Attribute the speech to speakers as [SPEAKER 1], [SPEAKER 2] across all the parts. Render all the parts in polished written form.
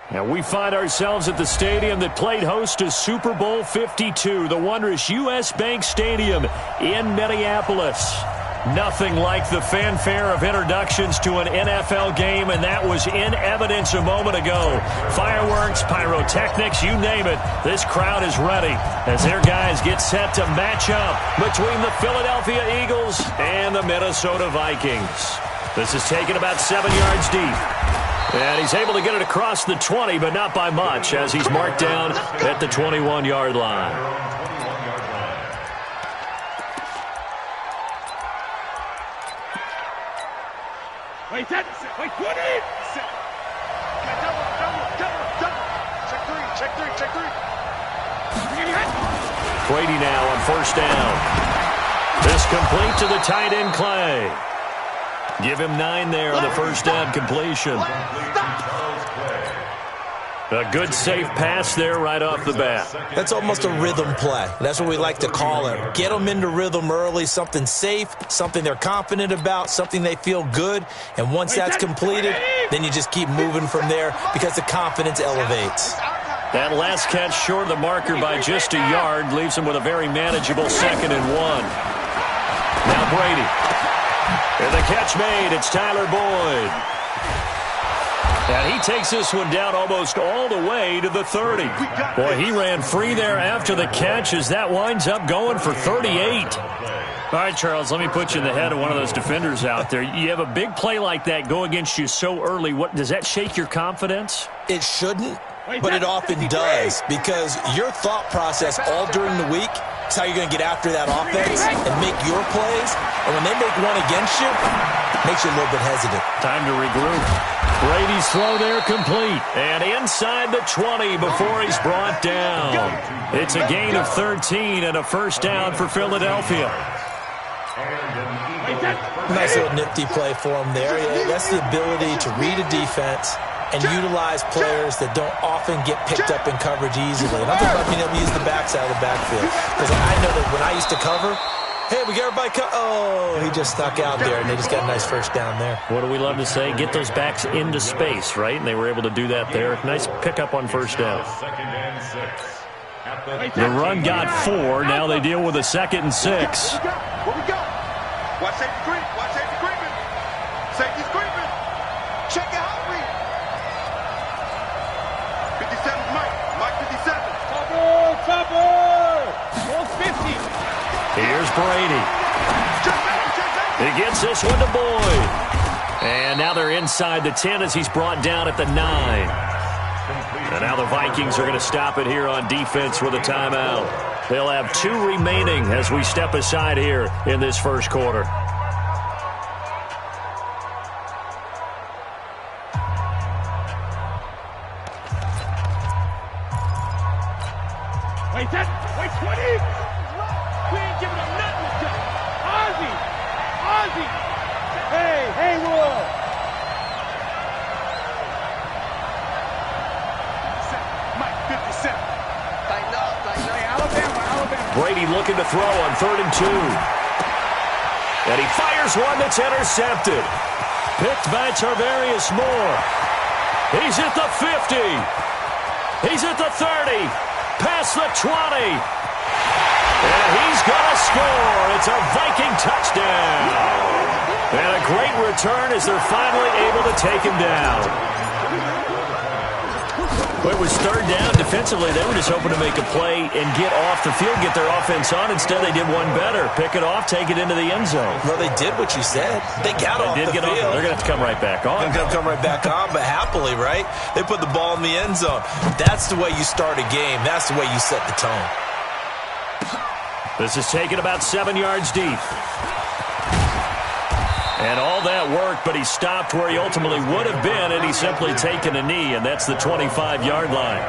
[SPEAKER 1] And we find ourselves at the stadium that played host to Super Bowl 52, the wondrous U.S. Bank Stadium in Minneapolis. Nothing like the fanfare of introductions to an NFL game, and that was in evidence a moment ago. Fireworks, pyrotechnics, you name it. This crowd is ready as their guys get set to match up between the Philadelphia Eagles and the Minnesota Vikings. This is taken about 7 yards deep. And he's able to get it across the 20, but not by much, as he's marked down at the 21-yard line.
[SPEAKER 2] Wait, wait, 20! Check three.
[SPEAKER 1] Brady now on first down. This complete to the tight end, Clay. Give him 9 there on the first down completion. A good, safe pass there right off the bat.
[SPEAKER 3] That's almost a rhythm play. That's what we like to call it. Get them into rhythm early, something safe, something they're confident about, something they feel good. And once that's completed, then you just keep moving from there because the confidence elevates.
[SPEAKER 1] That last catch short of the marker by just a yard leaves him with a very manageable 2nd and 1. Now Brady. And the catch made. It's Tyler Boyd. And he takes this one down almost all the way to the 30. Boy, he ran free there after the catch as that winds up going for 38. All right, Charles, let me put you in the head of one of those defenders out there. You have a big play like that go against you so early. Does that shake your confidence?
[SPEAKER 3] It shouldn't, but it often does, because your thought process all during the week is how you're going to get after that offense and make your plays. And when they make one against you, it makes you a little bit hesitant.
[SPEAKER 1] Time to regroup. Brady's throw there complete. And inside the 20 before he's brought down. It's a gain of 13 and a first down for Philadelphia.
[SPEAKER 3] Nice little nifty play for him there. Yeah, that's the ability to read a defense and utilize players that don't often get picked up in coverage easily. And I'm talking about being able to use the backside of the backfield. Because I know that when I used to cover, hey, we got everybody oh, he just stuck out there, and they just got a nice first down there.
[SPEAKER 1] What do we love to say? Get those backs into space, right? And they were able to do that there. Nice pickup on first down. The run got 4. Now they deal with a 2nd and 6.
[SPEAKER 2] What we got? Watch safety creep. Watch safety creeping. Safety's creeping. Check it out, read. 57 Mike 57. Trouble. 50.
[SPEAKER 1] Here's Brady. He gets this one to Boyd. And now they're inside the 10 as he's brought down at the 9. And now the Vikings are going to stop it here on defense with a timeout. They'll have 2 remaining as we step aside here in this first quarter.
[SPEAKER 2] Wait, 20. We ain't giving up nothing. Ozzy. Hey, Will. Mike 57. Tighten up. Alabama.
[SPEAKER 1] Brady looking to throw on 3rd and 2. And he fires one that's intercepted. Picked by Tarvarius Moore. He's at the 50. He's at the 30. Past the 20. And he's going to score. It's a Viking touchdown. And a great return as they're finally able to take him down. Well, it was 3rd down. Defensively, they were just hoping to make a play and get off the field, get their offense on. Instead, they did one better. Pick it off, take it into the end zone.
[SPEAKER 3] Well, they did what you said. They got off the field.
[SPEAKER 1] They're going to have to come right back on.
[SPEAKER 3] They're going to come right back on, but happily, right? They put the ball in the end zone. That's the way you start a game. That's the way you set the tone.
[SPEAKER 1] This is taken about 7 yards deep. And all that worked, but he stopped where he ultimately would have been, and he's simply taken a knee, and that's the 25-yard line.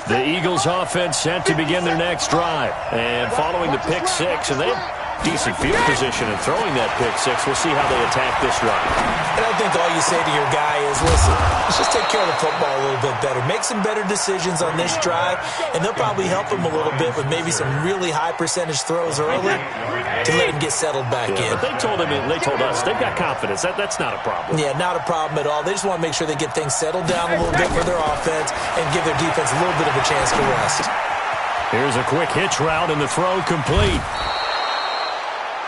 [SPEAKER 1] The Eagles offense set to begin their next drive. And following the pick 6, and Decent field position and throwing that pick six. We'll see how they attack this drive.
[SPEAKER 3] And I think all you say to your guy is, listen, let's just take care of the football a little bit better. Make some better decisions on this drive, and they'll probably help him a little bit with maybe some really high percentage throws early to let him get settled back in.
[SPEAKER 1] But they told us, they've got confidence. That's not a problem.
[SPEAKER 3] Yeah, not a problem at all. They just want to make sure they get things settled down a little bit for their offense and give their defense a little bit of a chance to rest.
[SPEAKER 1] Here's a quick hitch route, and the throw complete.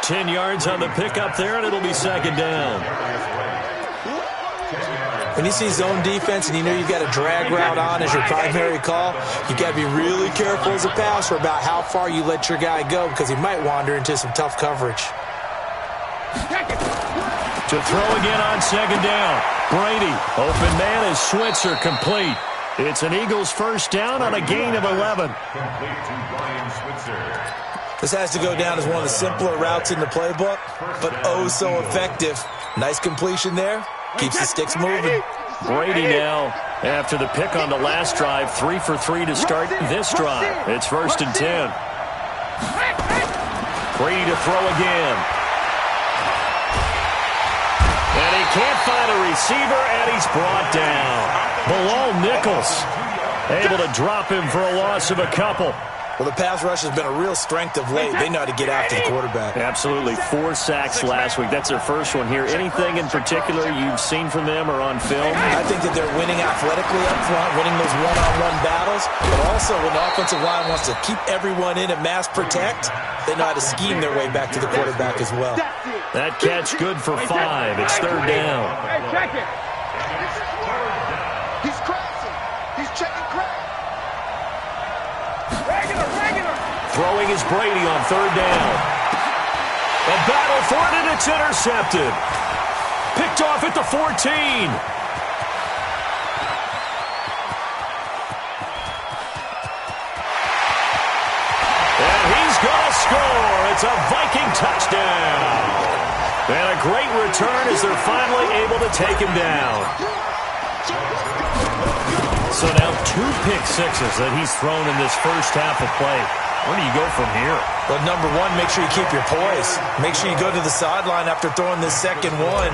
[SPEAKER 1] 10 yards on the pickup there, and it'll be second down.
[SPEAKER 3] When you see zone defense and you know you've got a drag route on as your primary call, you've got to be really careful as a passer about how far you let your guy go because he might wander into some tough coverage.
[SPEAKER 1] To throw again on second down. Brady, open man is Switzer, complete. It's an Eagles first down on a gain of 11.
[SPEAKER 3] This has to go down as one of the simpler routes in the playbook, but oh so effective. Nice completion there. Keeps the sticks moving.
[SPEAKER 1] Brady now, after the pick on the last drive, 3 for 3 to start this drive. It's first and 10. Brady to throw again. And he can't find a receiver, and he's brought down. Below Nichols, able to drop him for a loss of a couple.
[SPEAKER 3] Well, the pass rush has been a real strength of late. They know how to get after the quarterback.
[SPEAKER 1] Absolutely. 4 sacks last week. That's their first one here. Anything in particular you've seen from them or on film?
[SPEAKER 3] I think that they're winning athletically up front, winning those one-on-one battles, but also when the offensive line wants to keep everyone in and mass protect, they know how to scheme their way back to the quarterback as well.
[SPEAKER 1] That catch good for 5. It's third down.
[SPEAKER 2] Hey, check it. He's crossing. He's checking crack.
[SPEAKER 1] Throwing is Brady on third down. A battle for it, and it's intercepted. Picked off at the 14. And he's going to score. It's a Viking touchdown. And a great return as they're finally able to take him down. So now 2 pick sixes that he's thrown in this first half of play. Where do you go from here?
[SPEAKER 3] Well, number one, make sure you keep your poise. Make sure you go to the sideline after throwing this second one,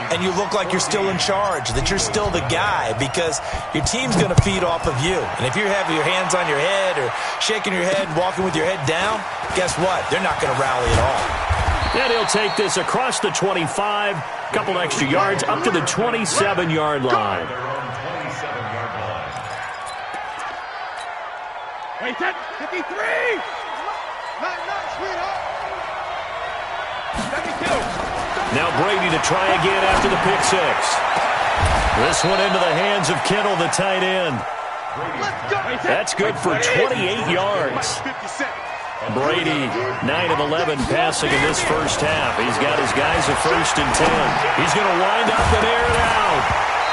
[SPEAKER 3] and you look like you're still in charge, that you're still the guy, because your team's going to feed off of you. And if you have your hands on your head or shaking your head, walking with your head down, guess what? They're not going to rally at all.
[SPEAKER 1] And he'll take this across the 25, couple extra yards, up to the 27-yard line.
[SPEAKER 2] Wait, 53! Nice, sweetheart! 72!
[SPEAKER 1] Now Brady to try again after the pick six. This one into the hands of Kittle, the tight end. That's good for 28 yards. Brady, 9 of 11 passing in this first half. He's got his guys at first and 10. He's going to wind up and air it out.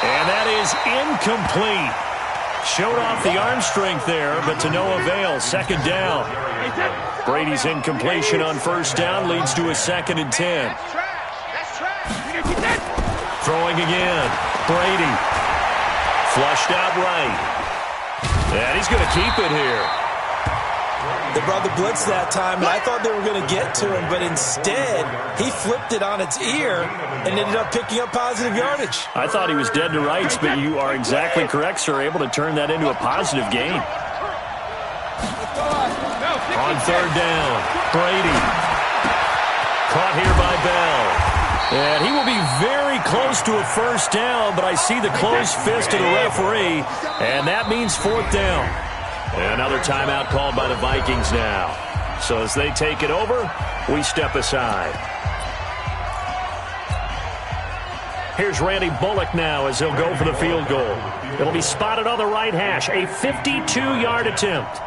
[SPEAKER 1] And that is incomplete. Showed off the arm strength there, but to no avail. Second down. Brady's incompletion on first down leads to a second and 10. Throwing again. Brady. Flushed out right. And he's going to keep it here.
[SPEAKER 3] They brought the blitz that time, and I thought they were going to get to him, but instead, he flipped it on its ear and ended up picking up positive yardage.
[SPEAKER 1] I thought he was dead to rights, but you are exactly correct, sir. Able to turn that into a positive gain. On third down, Brady. Caught here by Bell. And he will be very close to a first down, but I see the closed fist of the referee, and that means fourth down. Another timeout called by the Vikings now. So as they take it over, we step aside. Here's Randy Bullock now as he'll go for the field goal. It'll be spotted on the right hash, a 52-yard attempt.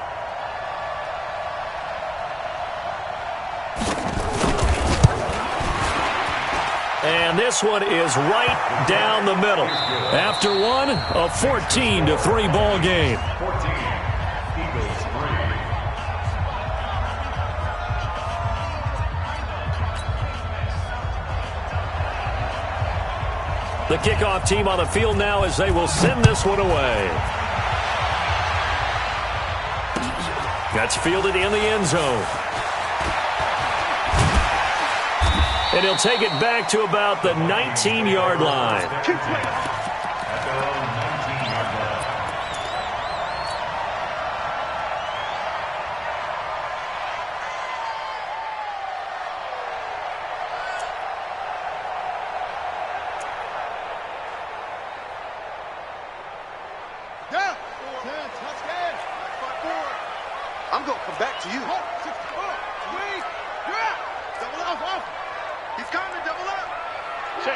[SPEAKER 1] And this one is right down the middle. After one, a 14-3 ball game. The kickoff team on the field now as they will send this one away. That's fielded in the end zone. And he'll take it back to about the 19-yard line.
[SPEAKER 2] I'm going to come back to you. Double up. He's coming, double up. Check.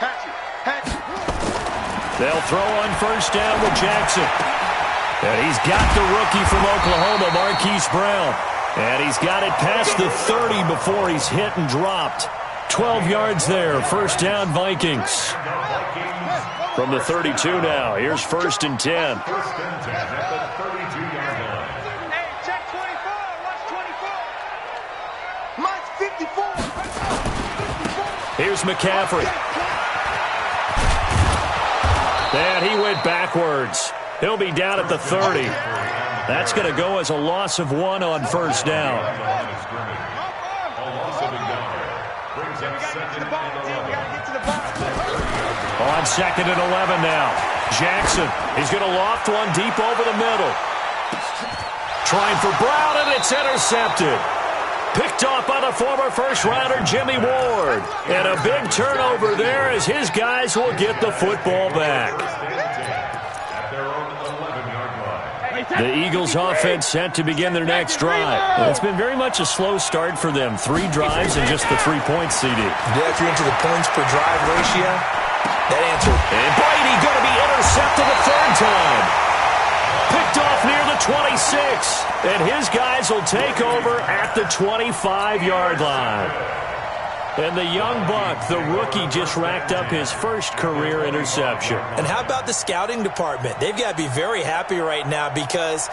[SPEAKER 2] Patch it.
[SPEAKER 1] They'll throw on first down with Jackson. And he's got the rookie from Oklahoma, Marquise Brown. And he's got it past the 30 before he's hit and dropped. 12 yards there, first down Vikings. From the 32 now, here's first and 10. Here's McCaffrey. And he went backwards. He'll be down at the 30. That's going to go as a loss of 1 on first down. On second and 11 now. Jackson, he's going to loft one deep over the middle. Trying for Brown, and it's intercepted. Picked off by the former first-rounder Jimmy Ward. And a big turnover there as his guys will get the football back. The Eagles offense set to begin their next drive. It's been very much a slow start for them. 3 drives and just the 3 points, CD.
[SPEAKER 3] Yeah, if you're into the points per drive ratio, that answer.
[SPEAKER 1] And Brady going to be intercepted a third time. Picked off near the 26. And his guys will take over at the 25-yard line. And the young buck, the rookie, just racked up his first career interception.
[SPEAKER 3] And how about the scouting department? They've got to be very happy right now because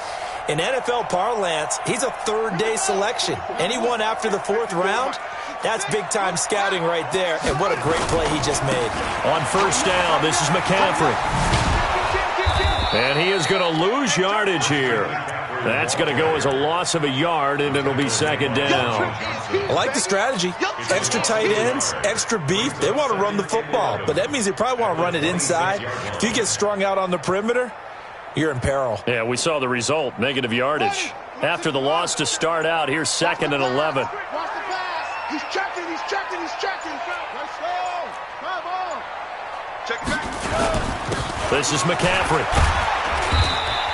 [SPEAKER 3] in NFL parlance, he's a third-day selection. Anyone after the 4th round, that's big-time scouting right there. And what a great play he just made.
[SPEAKER 1] On first down, this is McCaffrey. And he is going to lose yardage here. That's going to go as a loss of a yard, and it'll be second down.
[SPEAKER 3] I like the strategy. Extra tight ends, extra beef. They want to run the football, but that means they probably want to run it inside. If you get strung out on the perimeter, you're in peril.
[SPEAKER 1] Yeah, we saw the result, negative yardage. After the loss to start out, here's second and 11.
[SPEAKER 2] Watch the pass. He's checking. Let's go. Come on. Check it back.
[SPEAKER 1] This is McCaffrey.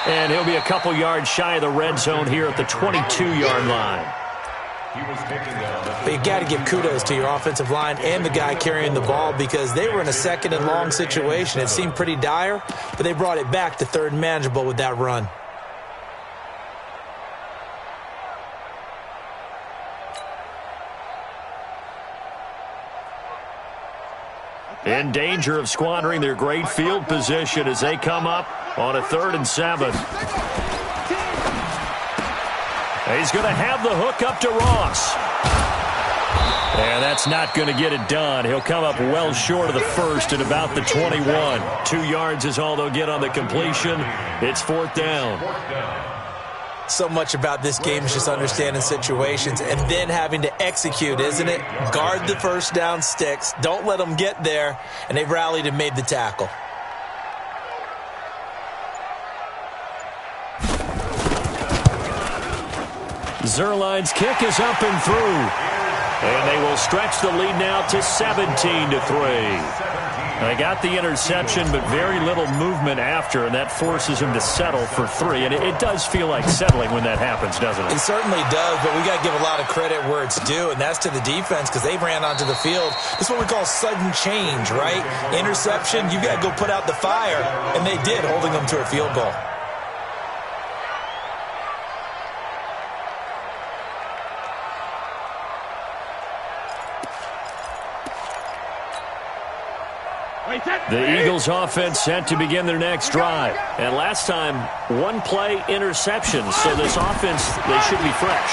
[SPEAKER 1] And he'll be a couple yards shy of the red zone here at the 22-yard line.
[SPEAKER 3] But you got to give kudos to your offensive line and the guy carrying the ball because they were in a second and long situation. It seemed pretty dire, but they brought it back to third and manageable with that run.
[SPEAKER 1] In danger of squandering their great field position as they come up on a 3rd and 7. He's going to have the hook up to Ross. And that's not going to get it done. He'll come up well short of the first at about the 21. 2 yards is all they'll get on the completion. It's 4th down.
[SPEAKER 3] So much about this game is just understanding situations and then having to execute, isn't it? Guard the first down sticks. Don't let them get there. And they've rallied and made the tackle.
[SPEAKER 1] Zerline's kick is up and through. And they will stretch the lead now to 17-3. They got the interception, but very little movement after, and that forces him to settle for 3. And it does feel like settling when that happens, doesn't it?
[SPEAKER 3] It certainly does, but we got to give a lot of credit where it's due, and that's to the defense because they ran onto the field. This is what we call sudden change, right? Interception, you got to go put out the fire, and they did, holding them to a field goal.
[SPEAKER 1] The Eagles offense set to begin their next drive. And last time, 1-play interception. So this offense, they should be fresh.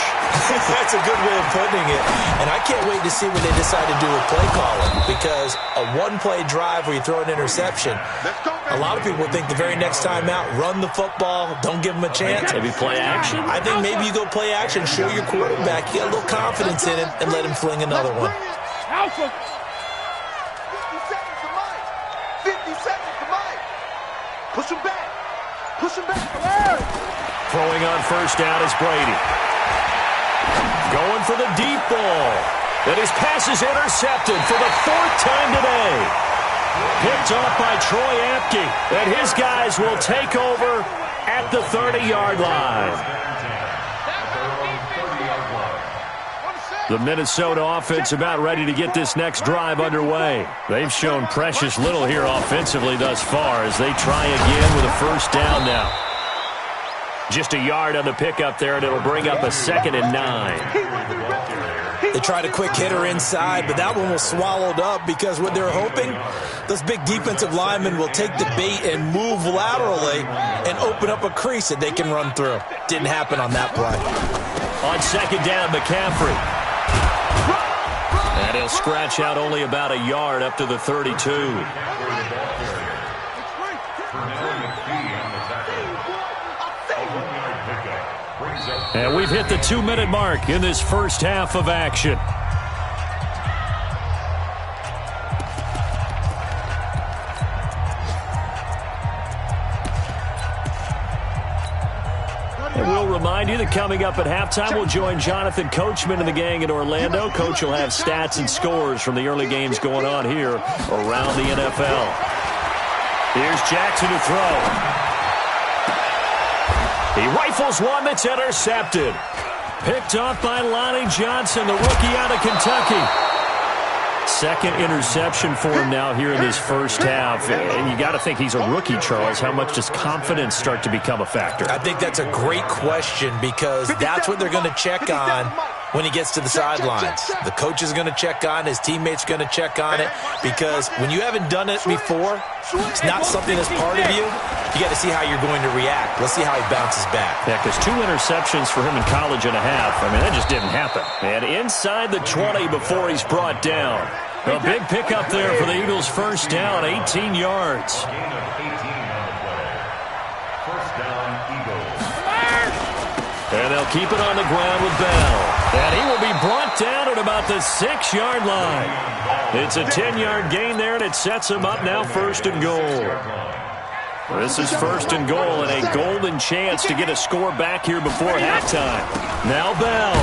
[SPEAKER 3] That's a good way of putting it. And I can't wait to see what they decide to do with play calling. Because a 1-play drive where you throw an interception, A lot of people think the very next time out, run the football, don't give them a chance.
[SPEAKER 1] Maybe play action?
[SPEAKER 3] I think maybe you go play action, show your quarterback, you get a little confidence in it, and let him fling another one.
[SPEAKER 2] 50 seconds to Mike. 50 seconds to Mike. Push him back. Push him back.
[SPEAKER 1] Throwing on first down is Brady. Going for the deep ball. And his pass is intercepted for the 4th time today. Picked off by Troy Apke. And his guys will take over at the 30-yard line. The Minnesota offense about ready to get this next drive underway. They've shown precious little here offensively thus far as they try again with a first down now. Just a yard on the pickup there, and it'll bring up a 2nd and 9.
[SPEAKER 3] They tried a quick hitter inside, but that one was swallowed up because what they're hoping, those big defensive linemen will take the bait and move laterally and open up a crease that they can run through. Didn't happen on that play.
[SPEAKER 1] On 2nd down, McCaffrey. And he'll scratch out only about a yard up to the 32. And we've hit the 2-minute mark in this first half of action. And we'll remind you that coming up at halftime, we'll join Jonathan Coachman and the gang in Orlando. Coach will have stats and scores from the early games going on here around the NFL. Here's Jackson to throw. He rifles one that's intercepted. Picked off by Lonnie Johnson, the rookie out of Kentucky. 2nd interception for him now here in this first half. And you got to think he's a rookie, Charles. How much does confidence start to become a factor?
[SPEAKER 3] I think that's a great question because that's what they're going to check on when he gets to the sidelines. The coach is going to check on, his teammates are going to check on it because when you haven't done it before, it's not something that's part of you. You got to see how you're going to react. Let's see how he bounces back.
[SPEAKER 1] Yeah, because 2 interceptions for him in college and a half. I mean, that just didn't happen. And inside the 20 before he's brought down. A big pickup there for the Eagles' first down, 18 yards. And they'll keep it on the ground with Bell. And he will be brought down at about the 6-yard line. It's a 10-yard gain there, and it sets him up now 1st and goal. This is 1st and goal, and a golden chance to get a score back here before halftime. Now Bell.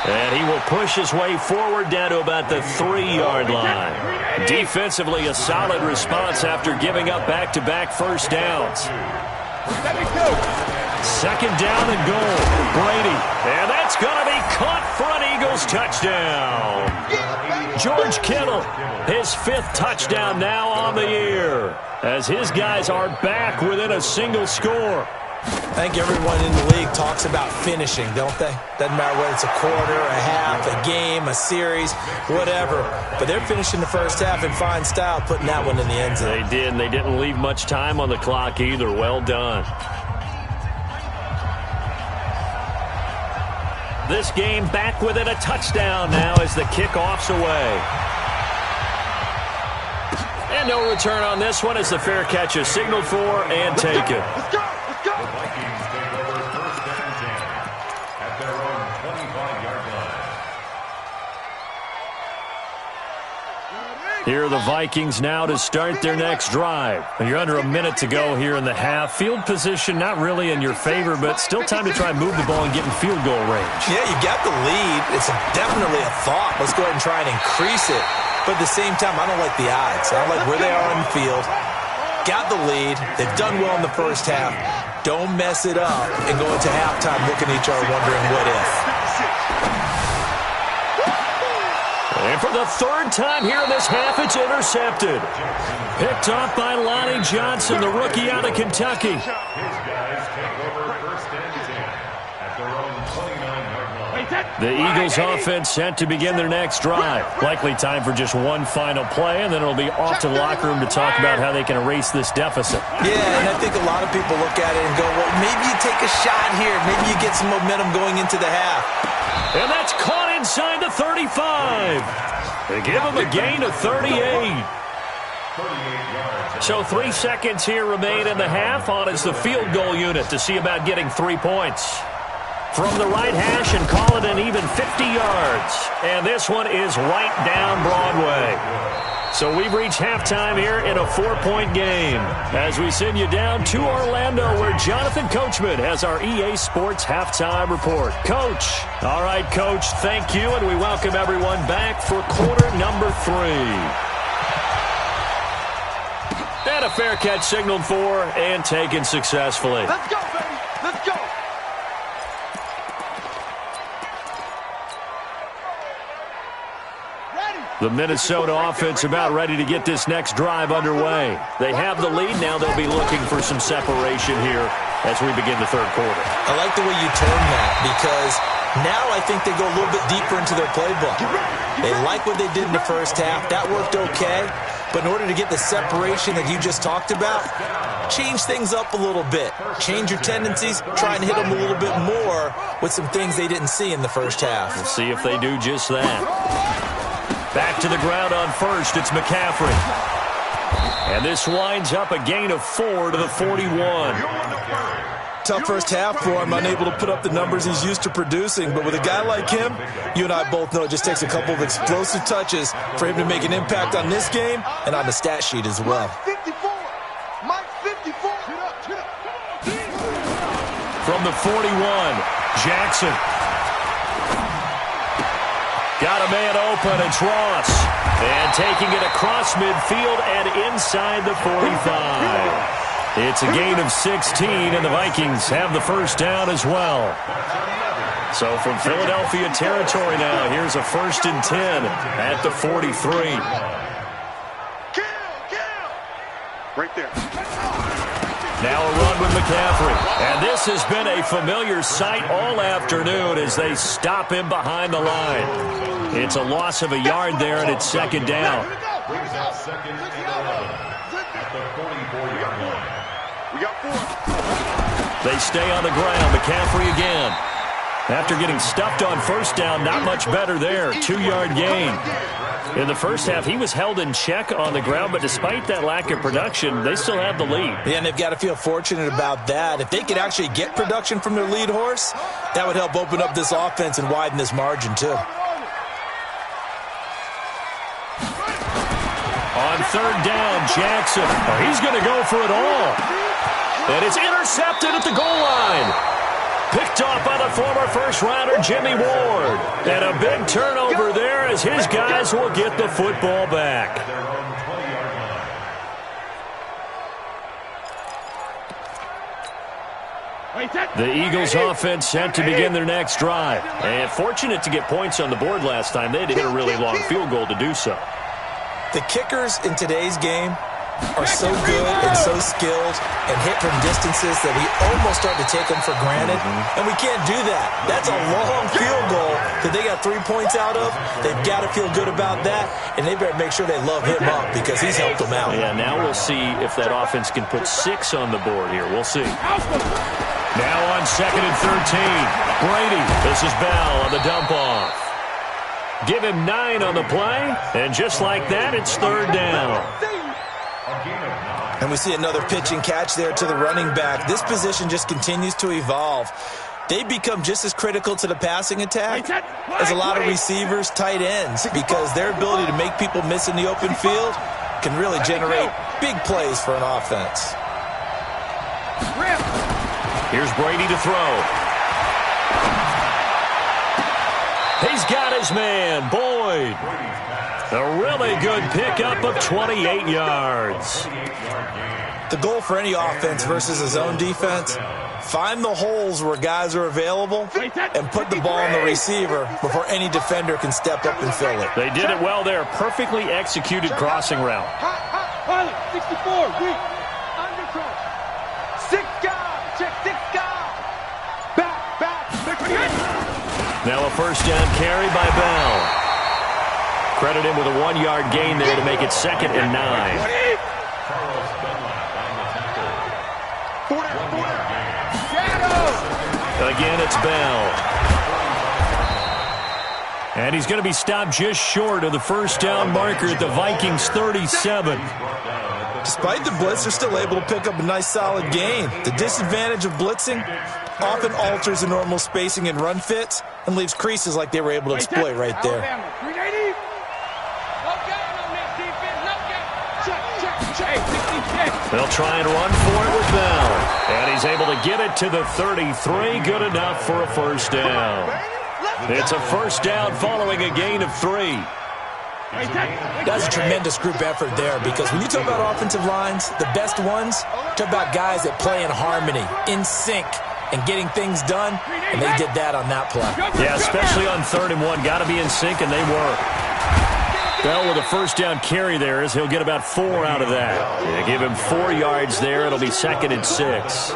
[SPEAKER 1] And he will push his way forward down to about the 3-yard line. Defensively, a solid response after giving up back-to-back first downs. 2nd down and goal. Brady. And that's going to be caught for an Eagles touchdown. George Kittle, his 5th touchdown now on the year, as his guys are back within a single score.
[SPEAKER 3] I think everyone in the league talks about finishing, don't they? Doesn't matter whether it's a quarter, a half, a game, a series, whatever. But they're finishing the first half in fine style, putting that one in the end zone.
[SPEAKER 1] They did, and they didn't leave much time on the clock either. Well done. This game back within a touchdown now as the kickoff's away. And no return on this one as the fair catch is signaled for and taken.
[SPEAKER 2] Let's go. Let's go.
[SPEAKER 4] The Vikings take over 1st down and 10 at their own 25-yard line.
[SPEAKER 1] Here are the Vikings now to start their next drive. You're under a minute to go here in the half. Field position not really in your favor, but still time to try and move the ball and get in field goal range.
[SPEAKER 3] Yeah, you got the lead. It's definitely a thought. Let's go ahead and try and increase it. But at the same time, I don't like the odds. I don't like where they are on the field. Got the lead. They've done well in the first half. Don't mess it up and go into halftime looking at each other wondering what if.
[SPEAKER 1] And for the 3rd time here in this half, it's intercepted. Picked off by Lonnie Johnson, the rookie out of Kentucky.
[SPEAKER 4] His guys take over 1st and 10 at their own 29-yard line.
[SPEAKER 1] The Eagles offense set to begin their next drive. Likely time for just one final play, and then it'll be off to the locker room to talk about how they can erase this deficit.
[SPEAKER 3] Yeah, and I think a lot of people look at it and go, well, maybe you take a shot here. Maybe you get some momentum going into the half.
[SPEAKER 1] And that's caught inside the 35. They give him a gain of 38. So 3 seconds here remain in the half. On is the field goal unit to see about getting 3 points. From the right hash and call it an even 50 yards. And this one is right down Broadway. So we've reached halftime here in a 4-point game as we send you down to Orlando where Jonathan Coachman has our EA Sports halftime report. Coach. All right, Coach, thank you, and we welcome everyone back for quarter number 3. And a fair catch signaled for and taken successfully.
[SPEAKER 2] Let's go, baby. Let's go.
[SPEAKER 1] The Minnesota offense about ready to get this next drive underway. They have the lead. Now they'll be looking for some separation here as we begin the third quarter.
[SPEAKER 3] I like the way you term that because now I think they go a little bit deeper into their playbook. They like what they did in the first half. That worked okay. But in order to get the separation that you just talked about, change things up a little bit. Change your tendencies. Try and hit them a little bit more with some things they didn't see in the first half.
[SPEAKER 1] We'll see if they do just that. Back to the ground on first. It's McCaffrey. And this winds up a gain of 4 to the 41.
[SPEAKER 3] Tough first half for him, unable to put up the numbers he's used to producing. But with a guy like him, you and I both know it just takes a couple of explosive touches for him to make an impact on this game and on the stat sheet as well.
[SPEAKER 2] Mike 54.
[SPEAKER 1] From the 41, Jackson. Got a man open, it's Ross. And taking it across midfield and inside the 45. It's a gain of 16, and the Vikings have the first down as well. So from Philadelphia territory now, here's a 1st and 10 at the 43.
[SPEAKER 2] Kill. Right there.
[SPEAKER 1] Now a run with McCaffrey. And this has been a familiar sight all afternoon as they stop him behind the line. It's a loss of a yard there, and it's 2nd down.
[SPEAKER 4] Brings out 2nd and 11 at the 44-yard line.
[SPEAKER 2] We got 4.
[SPEAKER 1] They stay on the ground. McCaffrey again. After getting stuffed on 1st down, not much better there. 2-yard gain. In the first half, he was held in check on the ground, but despite that lack of production, they still have the lead.
[SPEAKER 3] Yeah, and they've got to feel fortunate about that. If they could actually get production from their lead horse, that would help open up this offense and widen this margin, too.
[SPEAKER 1] On 3rd down, Jackson. Oh, he's going to go for it all. And it's intercepted at the goal line. Picked off by the former first-rounder Jimmy Ward. And a big turnover there as his guys will get the football back. The Eagles offense set to begin their next drive. And fortunate to get points on the board last time. They had to hit a really long field goal to do so.
[SPEAKER 3] The kickers in today's game are so good and so skilled and hit from distances that we almost start to take them for granted, and we can't do that. That's a long field goal that they got 3 points out of. They've got to feel good about that, and they better make sure they love him up because he's helped them out.
[SPEAKER 1] Yeah, now we'll see if that offense can put 6 on the board here. We'll see. Now on 2nd and 13, Brady. This is Bell on the dump-off. Give him 9 on the play, and just like that, it's 3rd down.
[SPEAKER 3] And we see another pitch and catch there to the running back. This position just continues to evolve. They become just as critical to the passing attack as a lot of receivers, tight ends, because their ability to make people miss in the open field can really generate big plays for an offense.
[SPEAKER 1] Here's Brady to throw. He's got his man, Boyd. A really good pickup of 28 yards.
[SPEAKER 3] The goal for any offense versus a zone defense, find the holes where guys are available and put the ball on the receiver before any defender can step up and fill it.
[SPEAKER 1] They did it well there. Perfectly executed crossing route.
[SPEAKER 2] Pilot, 64, weak. Undercut. 6 guys. Check 6 guys. Back.
[SPEAKER 1] Now a 1st down carry by Bell. Credit him with a 1-yard gain there to make it 2nd and 9. Again, it's Bell. And he's going to be stopped just short of the first down marker at the Vikings 37.
[SPEAKER 3] Despite the blitz, they're still able to pick up a nice solid gain. The disadvantage of blitzing often alters the normal spacing and run fits and leaves creases like they were able to exploit right there.
[SPEAKER 1] They'll try and run for it with Bell. And he's able to get it to the 33. Good enough for a first down. It's a first down following a gain of 3.
[SPEAKER 3] That's a tremendous group effort there, because when you talk about offensive lines, the best ones, talk about guys that play in harmony, in sync, and getting things done, and they did that on that play.
[SPEAKER 1] Yeah, especially on 3rd and 1. Got to be in sync, and they were. Bell with a first down carry there, as he'll get about 4 out of that. Yeah, give him 4 yards there. It'll be 2nd and 6.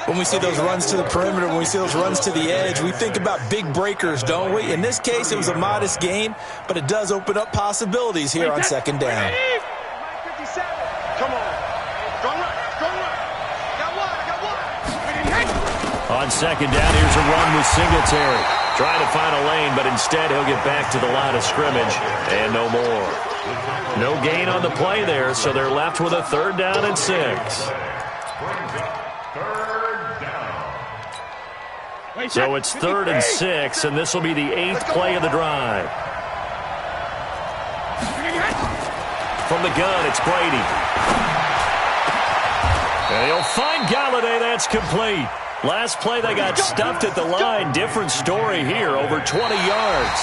[SPEAKER 3] When we see those runs to the perimeter, when we see those runs to the edge, we think about big breakers, don't we? In this case, it was a modest gain, but it does open up possibilities here on 2nd down.
[SPEAKER 2] Come on. Strong run. Strong run. Got one.
[SPEAKER 1] On 2nd down, here's a run with Singletary. Trying to find a lane, but instead he'll get back to the line of scrimmage, and no more. No gain on the play there, so they're left with a 3rd down and 6. So it's 3rd and 6, and this will be the 8th play of the drive. From the gun, it's Brady. And he'll find Galladay. That's complete. Last play, they got stuffed at the line. Different story here, over 20 yards.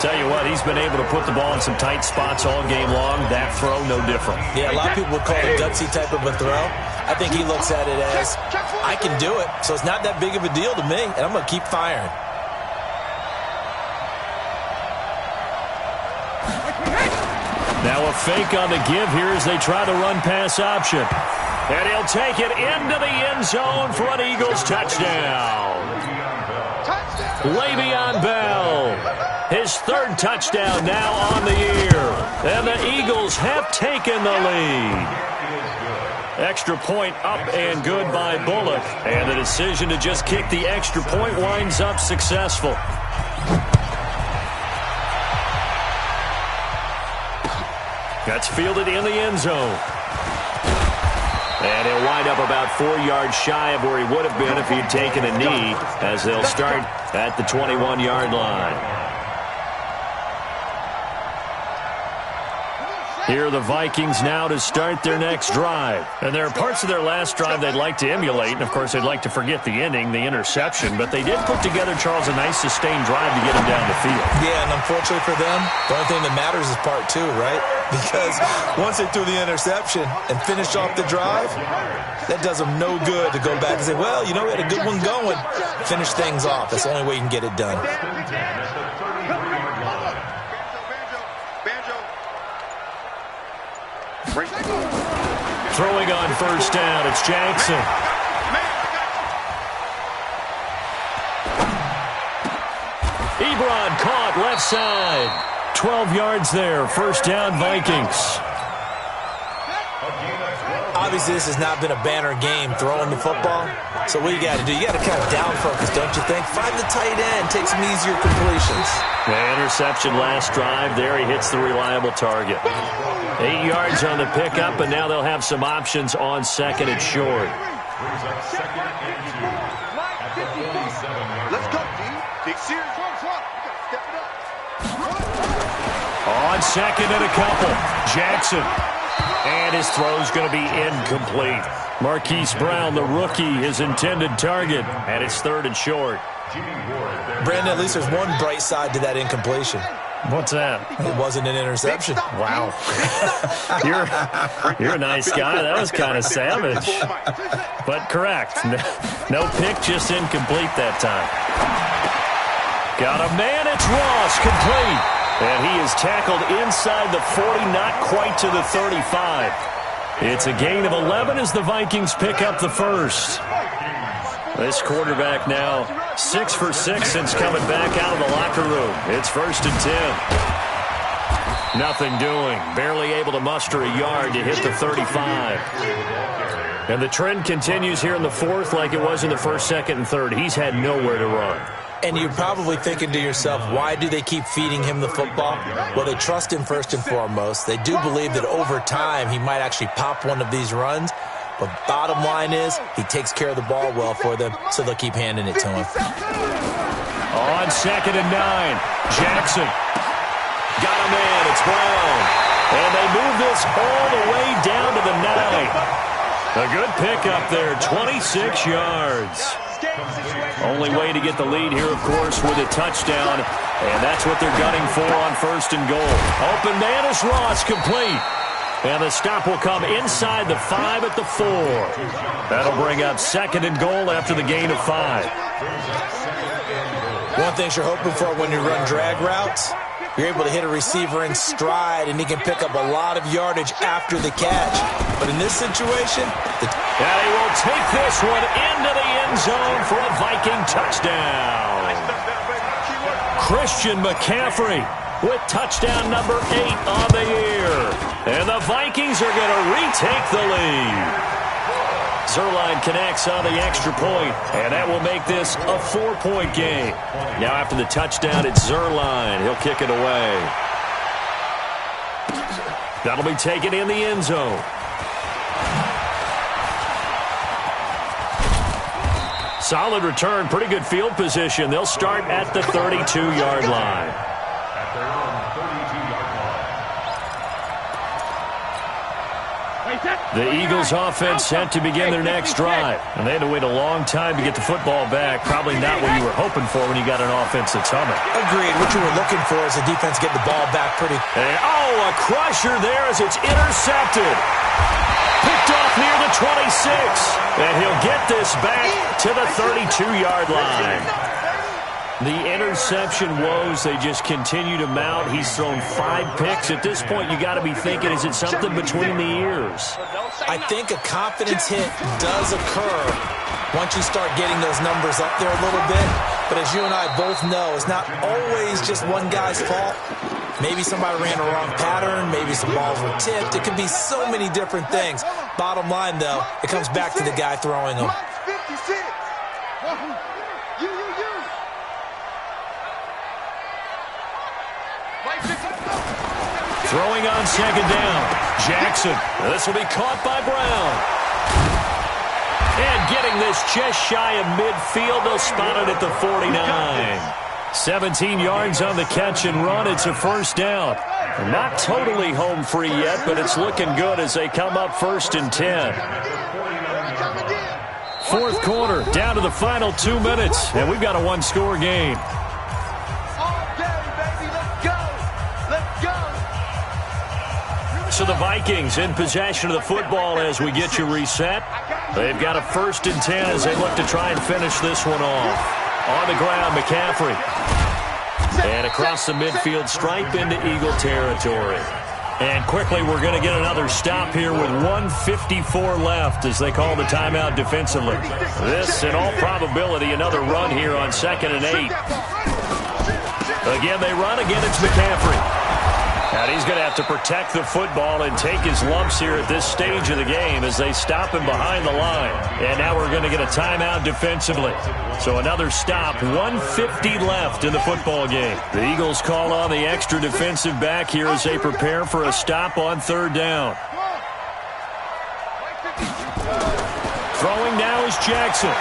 [SPEAKER 1] Tell you what, he's been able to put the ball in some tight spots all game long. That throw, no different.
[SPEAKER 3] Yeah, a lot of people would call it a gutsy type of a throw. I think he looks at it as, I can do it, so it's not that big of a deal to me, and I'm going to keep firing.
[SPEAKER 1] Now a fake on the give here as they try the run-pass option. And he'll take it into the end zone for an Eagles touchdown. Le'Veon Bell, his 3rd touchdown now on the year. And the Eagles have taken the lead. Extra point up and good by Bullock. And the decision to just kick the extra point winds up successful. That's fielded in the end zone. And he'll wind up about 4 yards shy of where he would have been if he'd taken a knee, as they'll start at the 21-yard line. Here are the Vikings now to start their next drive. And there are parts of their last drive they'd like to emulate. And, of course, they'd like to forget the ending, the interception. But they did put together, Charles, a nice sustained drive to get him down the field.
[SPEAKER 3] Yeah, and unfortunately for them, the only thing that matters is part 2, right? Because once they threw the interception and finished off the drive, that does them no good to go back and say, well, you know, we had a good one going. Finish things off. That's the only way you can get it done.
[SPEAKER 1] Throwing on first down, it's Jackson. Ebron caught left side. 12 yards there, first down Vikings.
[SPEAKER 3] Obviously, this has not been a banner game throwing the football. So what you got to do, you got to kind of down focus, don't you think? Find the tight end, take some easier completions.
[SPEAKER 1] The interception last drive there, he hits the reliable target. 8 yards on the pickup, and now they'll have some options on 2nd and short.
[SPEAKER 2] Let's go, D. Big series. Step it up.
[SPEAKER 1] On 2nd and a couple, Jackson. And his throw's going to be incomplete. Marquise Brown, the rookie, his intended target, and it's 3rd and short.
[SPEAKER 3] Brandon, at least there's one bright side to that incompletion.
[SPEAKER 1] What's that?
[SPEAKER 3] It wasn't an interception.
[SPEAKER 1] Wow. You're a nice guy. That was kind of savage. But correct. No pick, just incomplete that time. Got a man. It's Ross, complete. And he is tackled inside the 40, not quite to the 35. It's a gain of 11 as the Vikings pick up the first. This quarterback now 6 for 6 since coming back out of the locker room. It's 1st and 10. Nothing doing. Barely able to muster a yard to hit the 35. And the trend continues here in the 4th like it was in the 1st, 2nd, and 3rd. He's had nowhere to run.
[SPEAKER 3] And you're probably thinking to yourself, why do they keep feeding him the football? Well, they trust him first and foremost. They do believe that over time he might actually pop one of these runs. But bottom line is he takes care of the ball well for them, so they'll keep handing it to him.
[SPEAKER 1] On 2nd and 9, Jackson. Got him in. It's Brown. And they move this all the way down to the 9. A good pickup there, 26 yards. Only way to get the lead here, of course, with a touchdown. And that's what they're gunning for on 1st and goal. Open man is Ross, complete. And the stop will come inside the 5 at the 4. That'll bring up 2nd and goal after the gain of 5.
[SPEAKER 3] One thing you're hoping for when you run drag routes, you're able to hit a receiver in stride, and he can pick up a lot of yardage after the catch. But in this situation,
[SPEAKER 1] and he will take this one into the end zone for a Viking touchdown. Christian McCaffrey with touchdown number 8 on the year. And the Vikings are going to retake the lead. Zerline connects on the extra point, and that will make this a 4-point game. Now after the touchdown, it's Zerline. He'll kick it away. That'll be taken in the end zone. Solid return, pretty good field position. They'll start at the 32-yard line. The Eagles offense set to begin their next drive. And they had to wait a long time to get the football back. Probably not what you were hoping for when you got an offense that's humming.
[SPEAKER 3] Agreed. What you were looking for is the defense get the ball back pretty.
[SPEAKER 1] And, a crusher there as it's intercepted. Picked off near the 26. And he'll get this back to the 32-yard line. The interception woes, they just continue to mount. He's thrown 5 picks. At this point, you got to be thinking, is it something between the ears?
[SPEAKER 3] I think a confidence hit does occur once you start getting those numbers up there a little bit. But as you and I both know, it's not always just one guy's fault. Maybe somebody ran a wrong pattern. Maybe some balls were tipped. It could be so many different things. Bottom line, though, it comes back to the guy throwing them.
[SPEAKER 1] Throwing on 2nd down. Jackson. This will be caught by Brown. And getting this just shy of midfield. They'll spot it at the 49. 17 yards on the catch and run. It's a 1st down. Not totally home free yet, but it's looking good as they come up 1st and 10. 4th quarter, down to the final 2 minutes. And we've got a 1-score game. So the Vikings in possession of the football as we get you reset. They've got a 1st and 10 as they look to try and finish this one off. On the ground, McCaffrey. And across the midfield stripe into Eagle territory. And quickly we're going to get another stop here with 1:54 left as they call the timeout defensively. This, in all probability, another run here on 2nd and 8. Again, they run. Again, it's McCaffrey. And he's going to have to protect the football and take his lumps here at this stage of the game as they stop him behind the line. And now we're going to get a timeout defensively. So another stop, 1:50 left in the football game. The Eagles call on the extra defensive back here as they prepare for a stop on 3rd down. Throwing now is Jackson.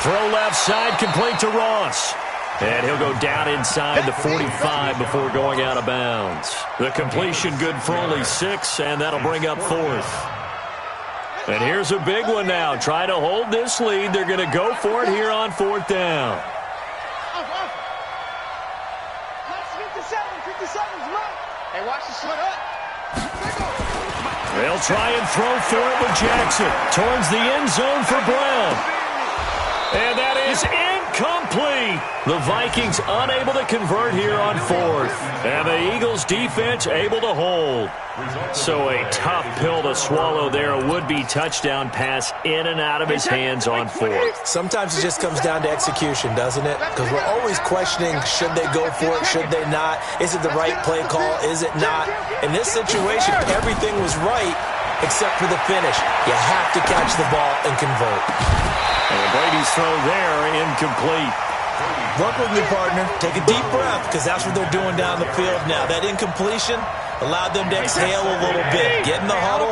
[SPEAKER 1] Throw left side, complete to Ross. And he'll go down inside the 45 before going out of bounds. The completion good for only 6, and that'll bring up 4th. And here's a big one now. Trying to hold this lead. They're going to go for it here on 4th down.
[SPEAKER 2] Hey, watch the split up.
[SPEAKER 1] They'll try and throw for it with Jackson. Towards the end zone for Brown. And that is incomplete. The Vikings unable to convert here on 4th. And the Eagles defense able to hold. So a tough pill to swallow there. A would-be touchdown pass in and out of his hands on 4th.
[SPEAKER 3] Sometimes it just comes down to execution, doesn't it? Because we're always questioning, should they go for it, should they not? Is it the right play call, is it not? In this situation, everything was right, except for the finish. You have to catch the ball and convert.
[SPEAKER 1] And Brady's throw there, incomplete.
[SPEAKER 3] Work with me, partner. Take a deep breath, because that's what they're doing down the field now. That incompletion allowed them to exhale a little bit. Get in the huddle,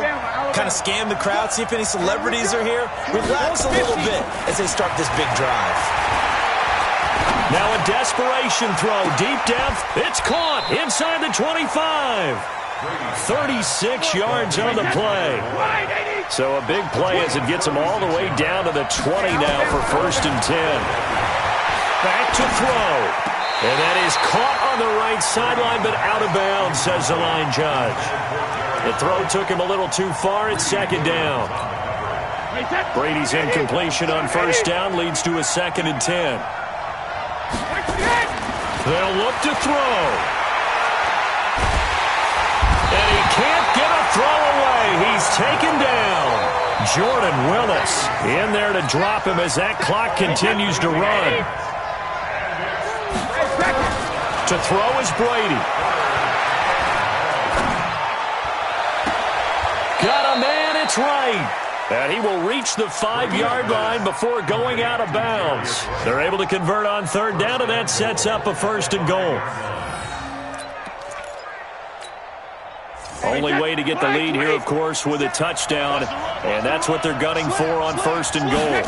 [SPEAKER 3] kind of scan the crowd, see if any celebrities are here. Relax a little bit as they start this big drive.
[SPEAKER 1] Now a desperation throw deep down. It's caught inside the 25. 36 yards on the play. So a big play as it gets them all the way down to the 20 now for 1st and 10. Back to throw. And that is caught on the right sideline, but out of bounds, says the line judge. The throw took him a little too far. It's 2nd down. Brady's incompletion on 1st down leads to a 2nd and 10. They'll look to throw. And he can't get a throw away. He's taken down. Jordan Willis in there to drop him as that clock continues to run. To throw is Brady. Got a man, it's right. And he will reach the 5-yard line before going out of bounds. They're able to convert on 3rd down, and that sets up a 1st and goal. Only way to get the lead here, of course, with a touchdown, and that's what they're gunning for on 1st and goal.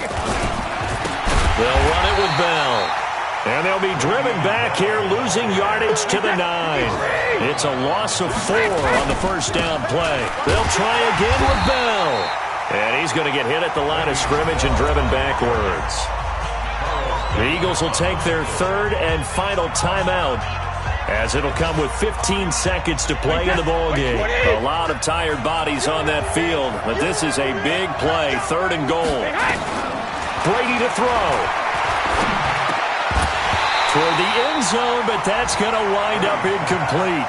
[SPEAKER 1] They'll run it with Bell. And they'll be driven back here, losing yardage to the 9. It's a loss of 4 on the 1st down play. They'll try again with Bell. And he's going to get hit at the line of scrimmage and driven backwards. The Eagles will take their 3rd and final timeout, as it'll come with 15 seconds to play in the ballgame. A lot of tired bodies on that field, but this is a big play, 3rd and goal. Brady to throw. Toward the end zone, but that's going to wind up incomplete.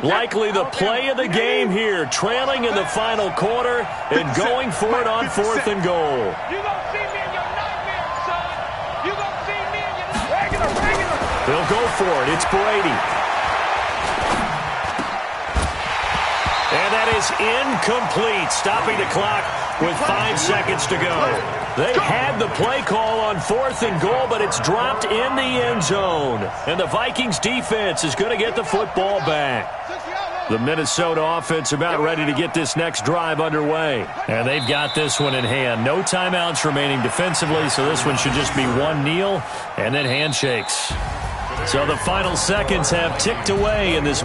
[SPEAKER 1] Likely the play of the game here, trailing in the final quarter and going for it on 4th and goal.
[SPEAKER 2] You gonna see me in your nightmares, son. You gonna see me in your regular.
[SPEAKER 1] They'll go for it. It's Brady. And that is incomplete, stopping the clock with 5 seconds to go. They had the play call on 4th and goal, but it's dropped in the end zone. And the Vikings defense is going to get the football back. The Minnesota offense about ready to get this next drive underway. And they've got this one in hand. No timeouts remaining defensively, so this one should just be one kneel and then handshakes. So the final seconds have ticked away in this